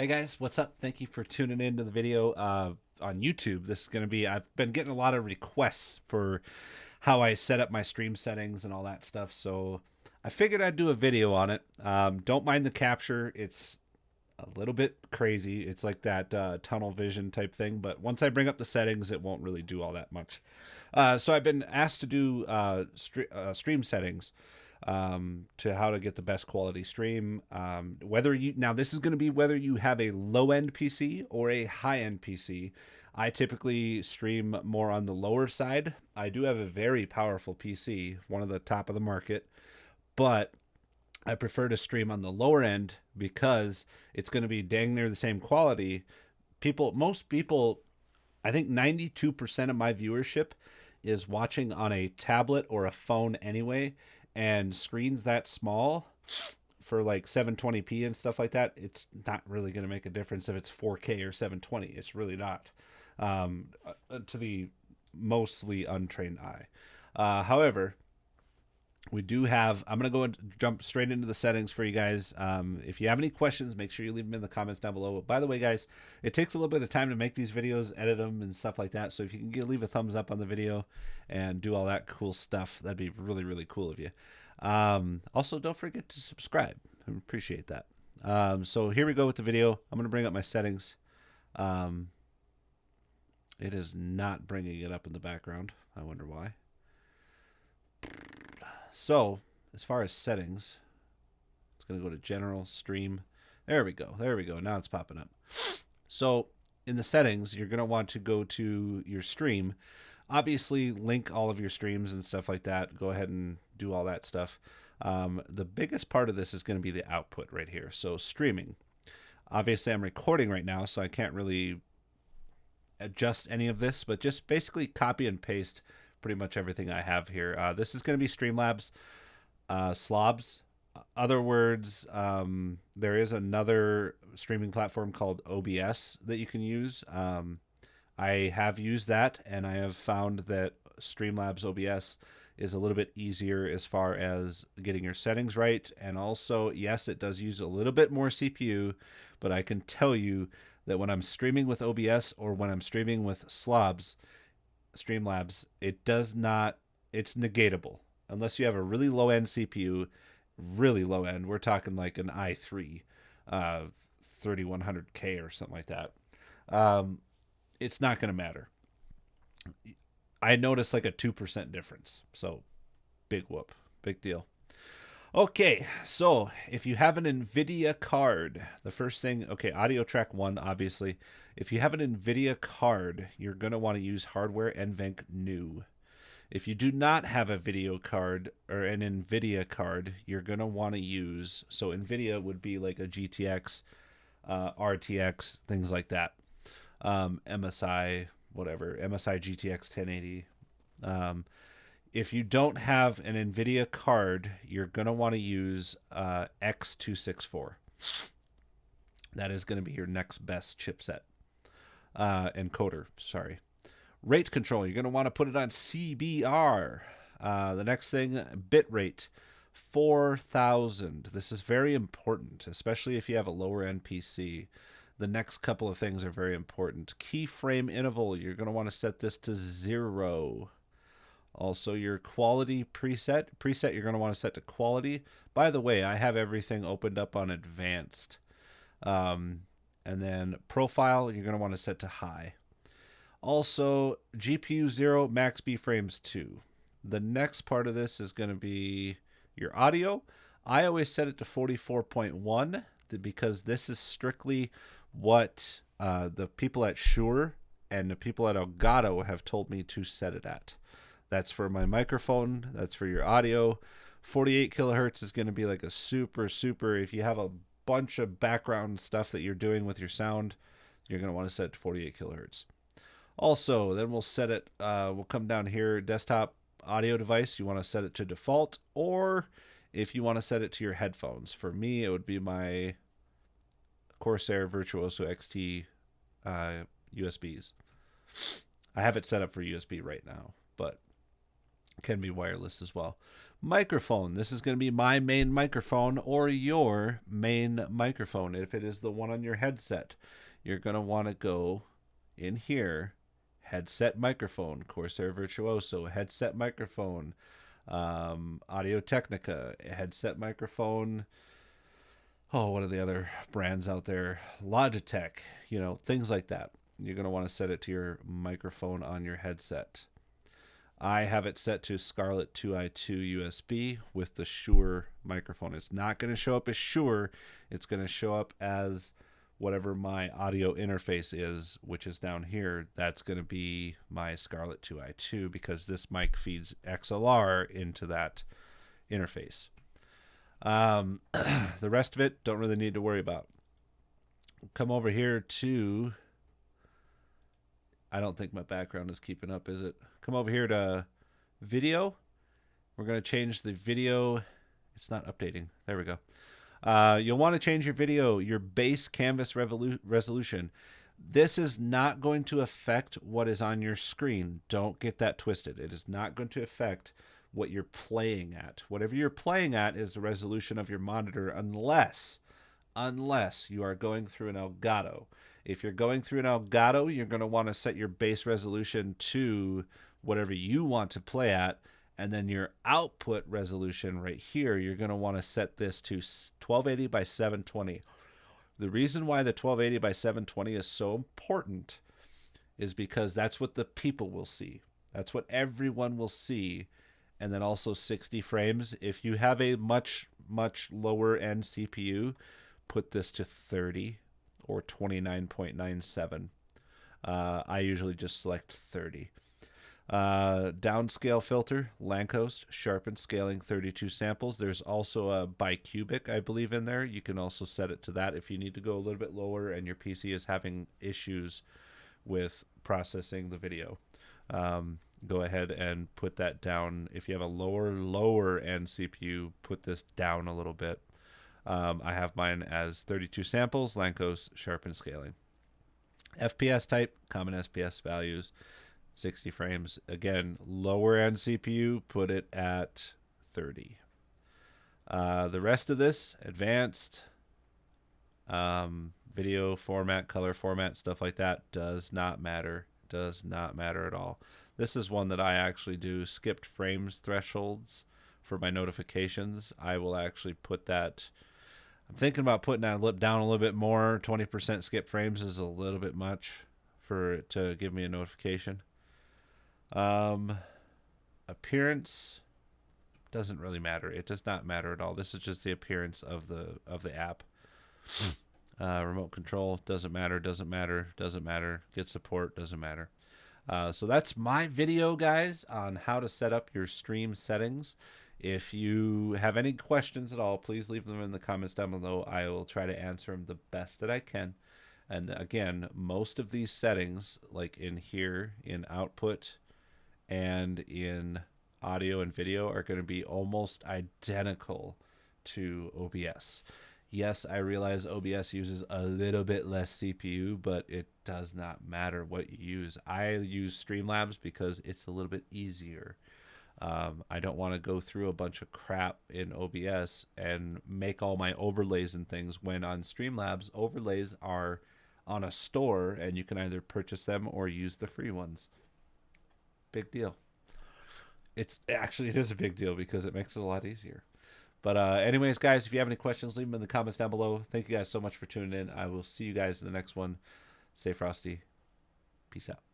Hey guys, what's up? Thank you for tuning in to the video on YouTube. This is going to be, I've been getting a lot of requests for how I set up my stream settings and all that stuff. So I figured I'd do a video on it. Don't mind the capture. It's a little bit crazy. It's like that tunnel vision type thing. But once I bring up the settings, it won't really do all that much. So I've been asked to do stream settings to how to get the best quality stream. Whether you now this is going to be whether you have a low end PC or a high end PC. I typically stream more on the lower side. I do have a very powerful PC, one of the top of the market, but I prefer to stream on the lower end because it's going to be dang near the same quality. Most people, I think 92% of my viewership is watching on a tablet or a phone anyway, and screens that small for like 720p and stuff like that, it's not really going to make a difference if it's 4K or 720. It's really not, to the mostly untrained eye. However, we do have, I'm going to go and jump straight into the settings for you guys. If you have any questions, make sure you leave them in the comments down below. By the way, guys, it takes a little bit of time to make these videos, edit them and stuff like that. So if you can leave a thumbs up on the video and do all that cool stuff, that'd be really, really cool of you. Also, don't forget to subscribe. I appreciate that. So here we go with the video. I'm going to bring up my settings. It is not bringing it up in the background. I wonder why. So, as far as settings, it's going to go to General, Stream. There we go. There we go. Now it's popping up. So, in the settings, you're going to want to go to your stream. Obviously, link all of your streams and stuff like that. Go ahead and do all that stuff. The biggest part of this is going to be the output right here. So, streaming. Obviously, I'm recording right now, so I can't really adjust any of this, but just basically copy and paste pretty much everything I have here. This is going to be Streamlabs SLOBS. Other words, there is another streaming platform called OBS that you can use. I have used that, and I have found that Streamlabs OBS is a little bit easier as far as getting your settings right. And also, yes, it does use a little bit more CPU, but I can tell you that when I'm streaming with OBS or when I'm streaming with Streamlabs, it does not, it's negatable. Unless you have a really low end CPU, really low end, we're talking like an i3, 3100K or something like that. It's not going to matter. I noticed like a 2% difference. So big whoop, big deal. Okay, so if you have an NVIDIA card, the first thing, okay, audio track 1, obviously. If you have an NVIDIA card, you're going to want to use hardware NVENC new. If you do not have a video card or an NVIDIA card, you're going to want to use, so NVIDIA would be like a GTX, RTX, things like that. MSI, whatever, MSI GTX 1080. If you don't have an NVIDIA card, you're going to want to use X264. That is going to be your next best chipset. Encoder, sorry. Rate control, you're going to want to put it on CBR. The next thing, bit rate, 4000. This is very important, especially if you have a lower end PC. The next couple of things are very important. Keyframe interval, you're going to want to set this to 0. Also, your quality preset you're going to want to set to quality. By the way, I have everything opened up on advanced. And then profile, you're going to want to set to high. Also, GPU 0, max B frames 2. The next part of this is going to be your audio. I always set it to 44.1 because this is strictly what the people at Shure and the people at Elgato have told me to set it at. That's for my microphone. That's for your audio. 48 kilohertz is going to be like a super, if you have a bunch of background stuff that you're doing with your sound, you're going to want to set it to 48 kilohertz. Also, then we'll set it, we'll come down here, desktop audio device. You want to set it to default, or if you want to set it to your headphones. For me, it would be my Corsair Virtuoso XT USBs. I have it set up for USB right now, but can be wireless as well. Microphone. This is going to be my main microphone or your main microphone. If it is the one on your headset, you're going to want to go in here, headset microphone, Corsair Virtuoso, headset microphone, Audio Technica, headset microphone. Oh, what are the other brands out there? Logitech, things like that. You're going to want to set it to your microphone on your headset. I have it set to Scarlett 2i2 USB with the Shure microphone. It's not going to show up as Shure. It's going to show up as whatever my audio interface is, which is down here. That's going to be my Scarlett 2i2 because this mic feeds XLR into that interface. The rest of it, don't really need to worry about. Come over here to... I don't think my background is keeping up, is it? Come over here to video. We're going to change the video. It's not updating. There we go. You'll want to change your video, your base canvas resolution. This is not going to affect what is on your screen. Don't get that twisted. It is not going to affect what you're playing at. Whatever you're playing at is the resolution of your monitor unless you are going through an Elgato. If you're going through an Elgato, you're going to want to set your base resolution to whatever you want to play at, and then your output resolution right here, you're going to want to set this to 1280 by 720. The reason why the 1280 by 720 is so important is because that's what the people will see. That's what everyone will see. And then also 60 frames. If you have a much, much lower end CPU, put this to 30 or 29.97. I usually just select 30. Downscale filter, Lacoste, sharpen scaling 32 samples. There's also a bicubic, I believe, in there. You can also set it to that if you need to go a little bit lower and your PC is having issues with processing the video. Go ahead and put that down. If you have a lower end CPU, put this down a little bit. I have mine as 32 samples, Lacoste, sharpen scaling. FPS type, common SPS values, 60 frames. Again, lower end CPU, put it at 30. The rest of this, advanced, video format, color format, stuff like that, does not matter. Does not matter at all. This is one that I actually do skipped frames thresholds for my notifications. I will actually put that. I'm thinking about putting that down a little bit more. 20% skip frames is a little bit much for it to give me a notification. Appearance doesn't really matter. It does not matter at all. This is just the appearance of the app. Remote control doesn't matter. Doesn't matter. Get support doesn't matter. So that's my video, guys, on how to set up your stream settings. If you have any questions at all, please leave them in the comments down below. I will try to answer them the best that I can. And again, most of these settings, like in here, in output and in audio and video, are going to be almost identical to OBS. Yes, I realize OBS uses a little bit less CPU, but it does not matter what you use. I use Streamlabs because it's a little bit easier. I don't want to go through a bunch of crap in OBS and make all my overlays and things when on Streamlabs, overlays are on a store and you can either purchase them or use the free ones. Big deal. It is a big deal because it makes it a lot easier. But anyways, guys, if you have any questions, leave them in the comments down below. Thank you guys so much for tuning in. I will see you guys in the next one. Stay frosty. Peace out.